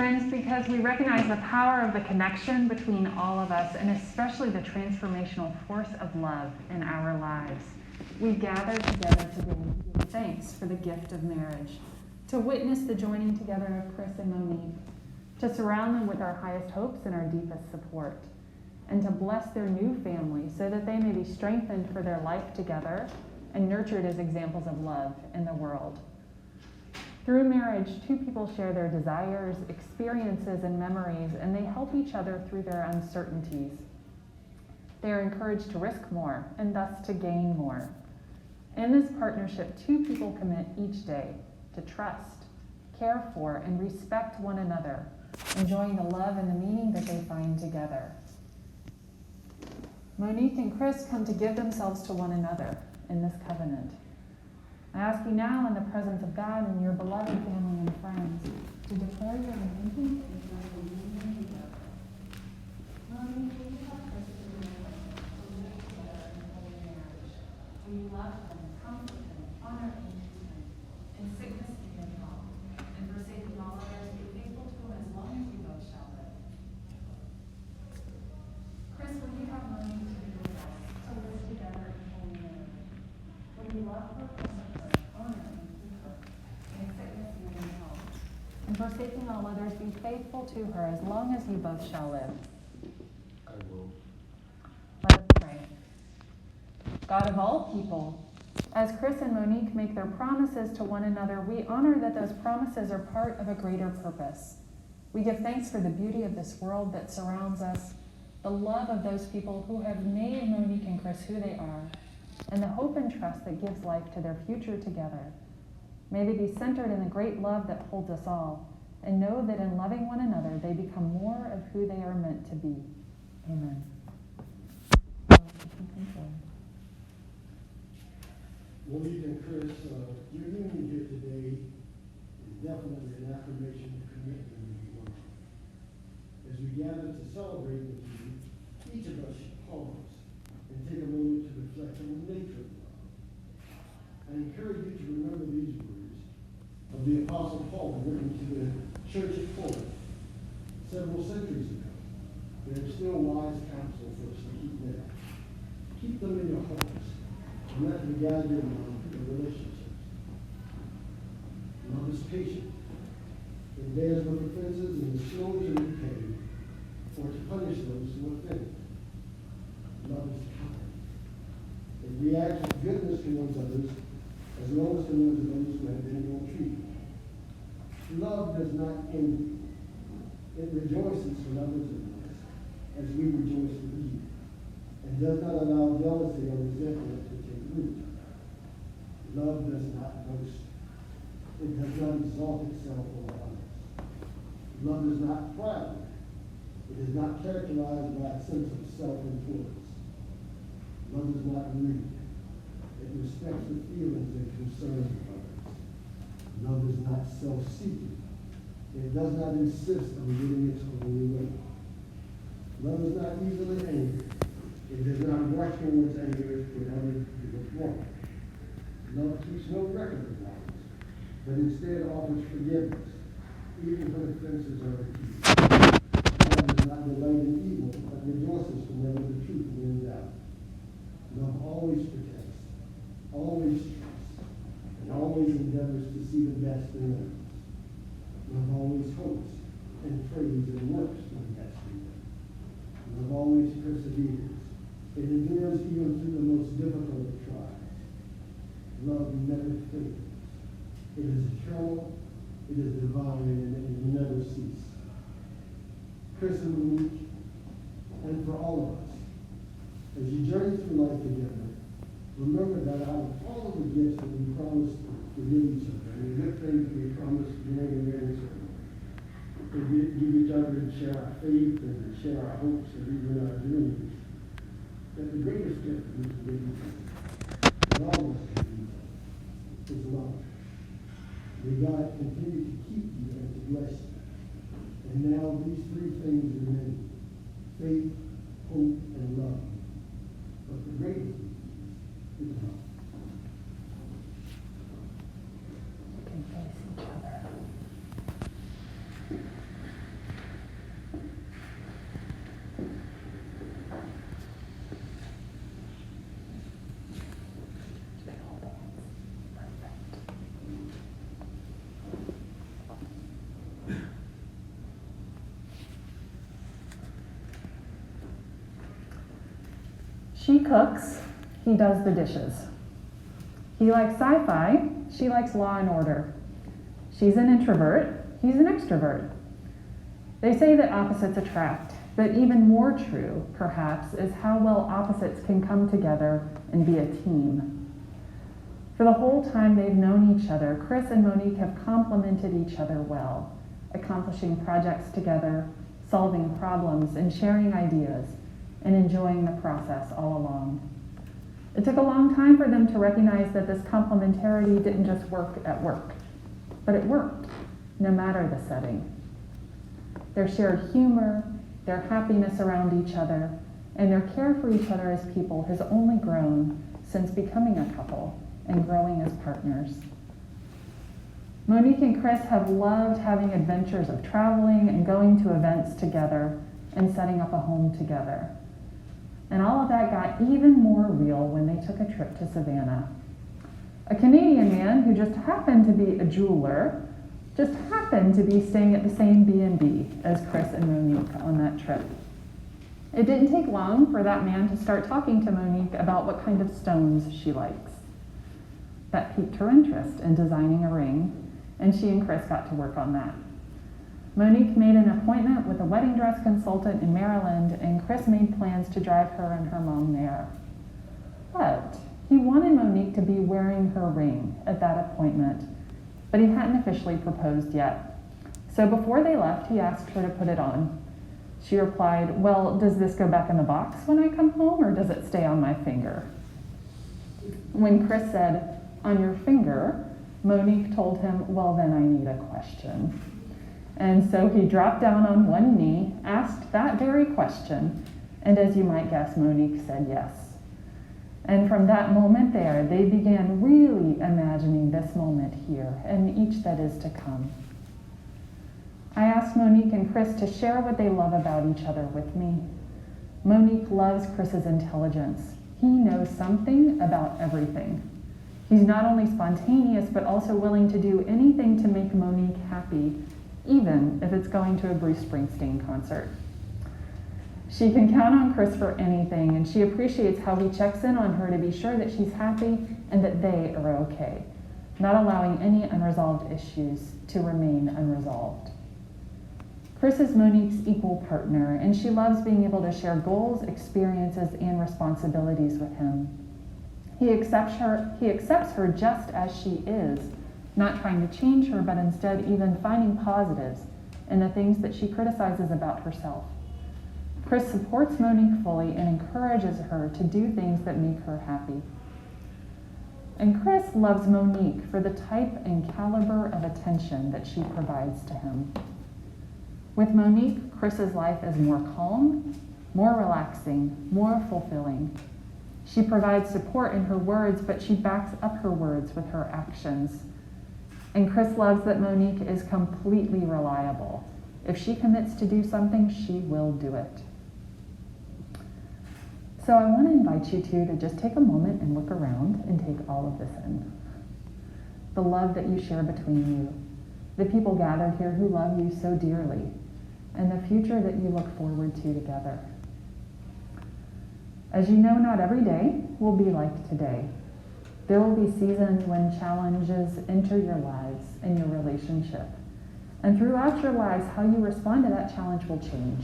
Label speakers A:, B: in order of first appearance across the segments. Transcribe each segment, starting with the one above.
A: friends, because we recognize the power of the connection between all of us, and especially the transformational force of love in our lives. We gather together today to give thanks for the gift of marriage, to witness the joining together of Chris and Monique, to surround them with our highest hopes and our deepest support, and to bless their new family so that they may be strengthened for their life together and nurtured as examples of love in the world. Through marriage, two people share their desires, experiences, and memories, and they help each other through their uncertainties. They are encouraged to risk more and thus to gain more. In this partnership, two people commit each day to trust, care for, and respect one another, enjoying the love and the meaning that they find together. Monique and Chris come to give themselves to one another in this covenant. I ask you now, in the presence of God and your beloved family and friends, to declare your intentions and your union together. Monique, we have Chris and Monique to live together in holy marriage. We love them, comfort them, honor and treat them, in sickness and in health, and forsaking all others, be faithful to them as long as we both shall live. Chris, will you have Monique to be with us, to live together in holy marriage? Will you love her, honor and keep her, in sickness and in health, and forsaking all others, be faithful to her as long as you both shall live?
B: I will.
A: Let us pray. God of all people, as Chris and Monique make their promises to one another, we honor that those promises are part of a greater purpose. We give thanks for the beauty of this world that surrounds us, the love of those people who have made Monique and Chris who they are, and the hope and trust that gives life to their future together. May they be centered in the great love that holds us all, and know that in loving one another, they become more of who they are meant to be. Amen.
B: Monique and Chris, your union here today is definitely an affirmation of commitment to you. As we gather to celebrate with you, each of us should pause and take a moment to reflect on the nature of love. I encourage you to remember these words of the Apostle Paul written to the church at Corinth several centuries ago. They are still wise counsel for us to keep now. Keep them in your hearts, and let them guide your relationships. Love is patient. It bears with offenses and is slow to repay or to punish those who offend. Love is kind. It reacts with goodness towards others, as well as towards those who have been ill-treated. Love does not envy. It rejoices when others are blessed, as we rejoice with you, and does not allow jealousy or resentment to take root. Love does not boast. It does not exalt itself over others. Love is not proud. It is not characterized by a sense of self-importance. Love is not rude. It respects the feelings and concerns of others. Love is not self-seeking. It does not insist on getting its own way. Love is not easily angered. It does not rush towards anger whenever it is wrong. Love keeps no record of wrongs, but instead offers forgiveness, even when offenses are repeated. Love does not delight in evil, but rejoices whenever the truth wins out. Love always protects, always trusts, and always endeavors to see the best in others. Love always hopes and prays and works for the best in them. Love always perseveres. It endures even through the most difficult of trials. Love never fails. It is eternal, it is divine, and it will never cease. Chris and Monique, and for all of us, as you journey through life together, remember that out of all of the gifts that we promised to give each other, and the good things we promised during the marriage ceremony, to give each other and share our faith and to share our hopes and even our dreams, that the greatest gift we can give each other, and all of us can give each other, is love. May God continue to keep you and to bless you. And now these three things remain: faith, hope, and love. But the greatest is love.
A: You can face each other. She cooks, he does the dishes. He likes sci-fi, she likes Law and Order. She's an introvert, he's an extrovert. They say that opposites attract, but even more true, perhaps, is how well opposites can come together and be a team. For the whole time they've known each other, Chris and Monique have complemented each other well, accomplishing projects together, solving problems, and sharing ideas, and enjoying the process all along. It took a long time for them to recognize that this complementarity didn't just work at work, but it worked, no matter the setting. Their shared humor, their happiness around each other, and their care for each other as people has only grown since becoming a couple and growing as partners. Monique and Chris have loved having adventures of traveling and going to events together and setting up a home together. And all of that got even more real when they took a trip to Savannah. A Canadian man who just happened to be a jeweler just happened to be staying at the same B&B as Chris and Monique on that trip. It didn't take long for that man to start talking to Monique about what kind of stones she likes. That piqued her interest in designing a ring, and she and Chris got to work on that. Monique made an appointment with a wedding dress consultant in Maryland, and Chris made plans to drive her and her mom there. But he wanted Monique to be wearing her ring at that appointment, but he hadn't officially proposed yet. So before they left, he asked her to put it on. She replied, "Well, does this go back in the box when I come home, or does it stay on my finger?" When Chris said, "On your finger," Monique told him, "Well, then I need a question." And so he dropped down on one knee, asked that very question, and as you might guess, Monique said yes. And from that moment there, they began really imagining this moment here and each that is to come. I asked Monique and Chris to share what they love about each other with me. Monique loves Chris's intelligence. He knows something about everything. He's not only spontaneous, but also willing to do anything to make Monique happy, even if it's going to a Bruce Springsteen concert. She can count on Chris for anything, and she appreciates how he checks in on her to be sure that she's happy and that they are okay, not allowing any unresolved issues to remain unresolved. Chris is Monique's equal partner, and she loves being able to share goals, experiences, and responsibilities with him. He accepts her just as she is, not trying to change her, but instead even finding positives in the things that she criticizes about herself. Chris supports Monique fully and encourages her to do things that make her happy. And Chris loves Monique for the type and caliber of attention that she provides to him. With Monique, Chris's life is more calm, more relaxing, more fulfilling. She provides support in her words, but she backs up her words with her actions. And Chris loves that Monique is completely reliable. If she commits to do something, she will do it. So I want to invite you to just take a moment and look around and take all of this in. The love that you share between you, the people gathered here who love you so dearly, and the future that you look forward to together. As you know, not every day will be like today. There will be seasons when challenges enter your lives and your relationship. And throughout your lives, how you respond to that challenge will change,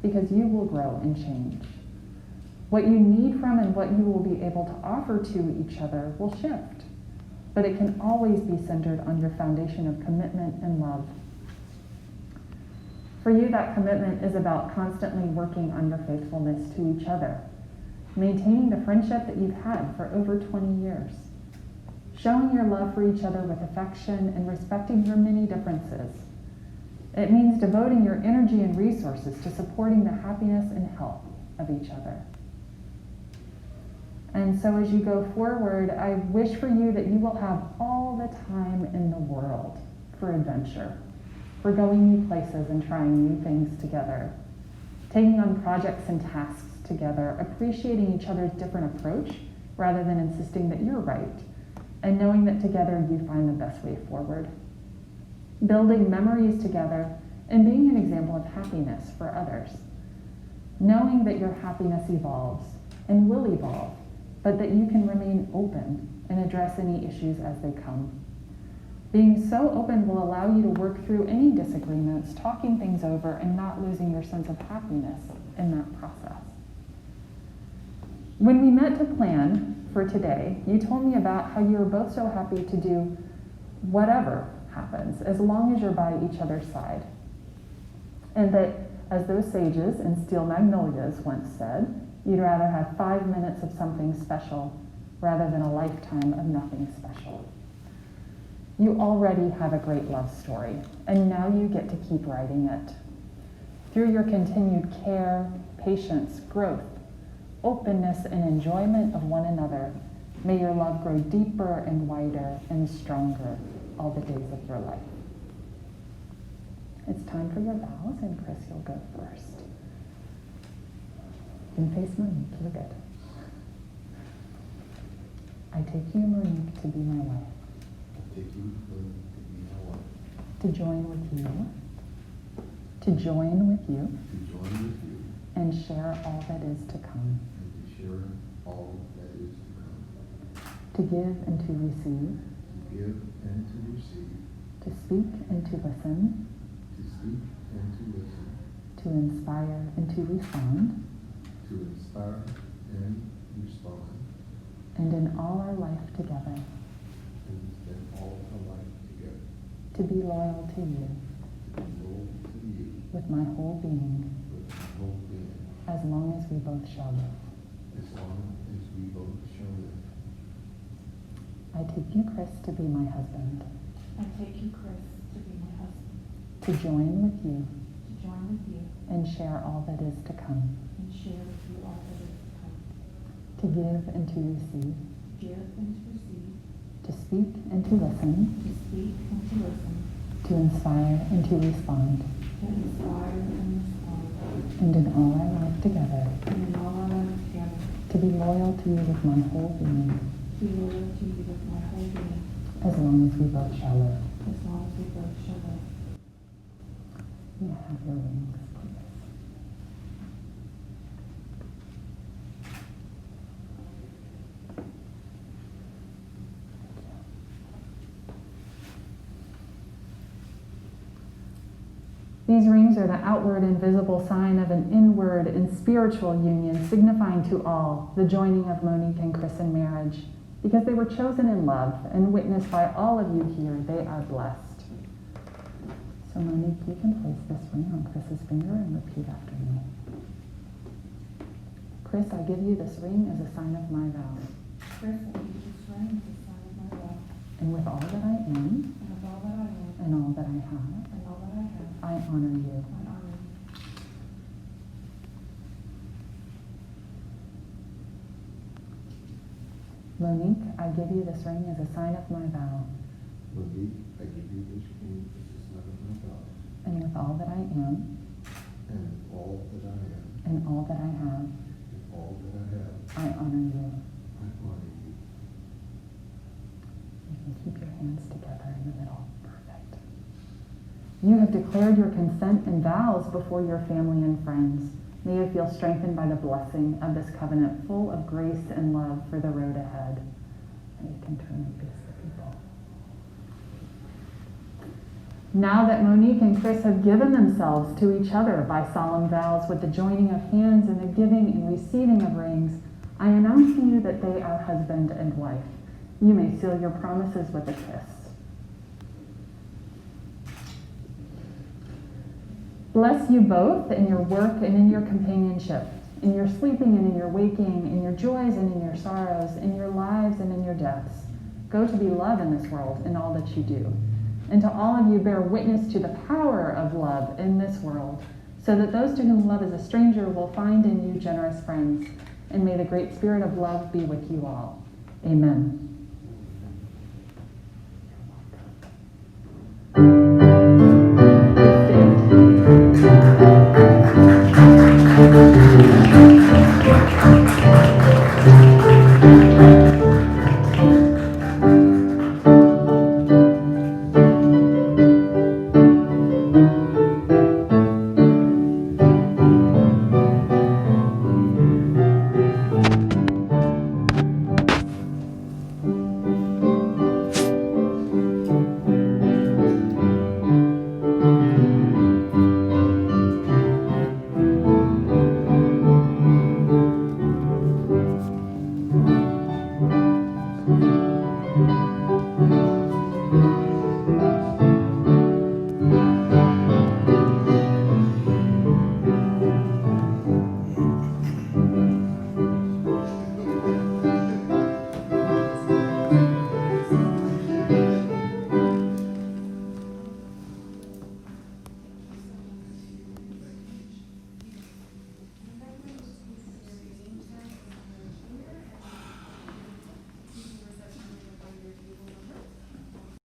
A: because you will grow and change. What you need from and what you will be able to offer to each other will shift, but it can always be centered on your foundation of commitment and love. For you, that commitment is about constantly working on your faithfulness to each other, maintaining the friendship that you've had for over 20 years, showing your love for each other with affection and respecting your many differences. It means devoting your energy and resources to supporting the happiness and health of each other. And so as you go forward, I wish for you that you will have all the time in the world for adventure, for going new places and trying new things together, taking on projects and tasks together, appreciating each other's different approach rather than insisting that you're right, and knowing that together you find the best way forward. Building memories together and being an example of happiness for others. Knowing that your happiness evolves and will evolve, but that you can remain open and address any issues as they come. Being so open will allow you to work through any disagreements, talking things over, and not losing your sense of happiness in that process. When we met to plan for today, you told me about how you were both so happy to do whatever happens, as long as you're by each other's side. And that, as those sages in Steel Magnolias once said, you'd rather have 5 minutes of something special rather than a lifetime of nothing special. You already have a great love story, and now you get to keep writing it. Through your continued care, patience, growth, openness, and enjoyment of one another, may your love grow deeper and wider and stronger all the days of your life. It's time for your vows, and Chris, you'll go first. You can face Monique, you're good. I take you, Monique, to be my wife.
B: I take you, Monique, to be my wife.
A: To join with you. To join with you.
B: To join with you.
A: And share all that is to come.
B: And to share all that is to come.
A: To give and to receive.
B: To give and to receive.
A: To speak and to listen.
B: To speak and to listen.
A: To inspire and to respond.
B: To inspire and respond.
A: And in all our life together.
B: And in all our life together.
A: To be loyal to you.
B: To be loyal to you.
A: With my whole being.
B: With my whole being.
A: As long as we both shall live.
B: As long as we both shall live.
A: I take you, Chris, to be my husband.
C: I take you, Chris, to be my husband.
A: To join with you.
C: To join with you.
A: And share all that is to come.
C: And share with you all that is to come.
A: To give and to receive.
C: To give and to receive.
A: To speak and to listen.
C: To speak and to listen.
A: To inspire and to respond.
C: To inspire and respond.
A: And in all our life together.
C: And in all our life together.
A: To be loyal to you with my whole being.
C: To be loyal to you with my whole being.
A: As long as we both shall live.
C: As long as we both shall live.
A: You have your rings, please. These rings are the outward and visible sign of an inward and spiritual union, signifying to all the joining of Monique and Chris in marriage. Because they were chosen in love and witnessed by all of you here, they are blessed. So Monique, you can place this ring on Chris's finger and repeat after me. Chris, I give you this ring as a sign of my vow.
C: Chris, I give you this ring as a sign of my vow.
A: And with all that I am,
C: And with all that I am.
A: and all that I have,
C: And all that I have.
A: I honor you.
C: I honor you.
A: Monique, I give you this ring as a sign of my vow.
B: Monique, I give you this ring as a sign of my vow.
A: And with all that I am,
B: And all that I am.
A: and all that I have,
B: And all that I have.
A: I honor you.
B: I honor you.
A: You can keep your hands together in the middle. Perfect. You have declared your consent and vows before your family and friends. May you feel strengthened by the blessing of this covenant, full of grace and love for the road ahead. And you can turn and face the people. Now that Monique and Chris have given themselves to each other by solemn vows with the joining of hands and the giving and receiving of rings, I announce to you that they are husband and wife. You may seal your promises with a kiss. Bless you both in your work and in your companionship, in your sleeping and in your waking, in your joys and in your sorrows, in your lives and in your deaths. Go to be love in this world in all that you do. And to all of you, bear witness to the power of love in this world, so that those to whom love is a stranger will find in you generous friends. And may the great spirit of love be with you all. Amen.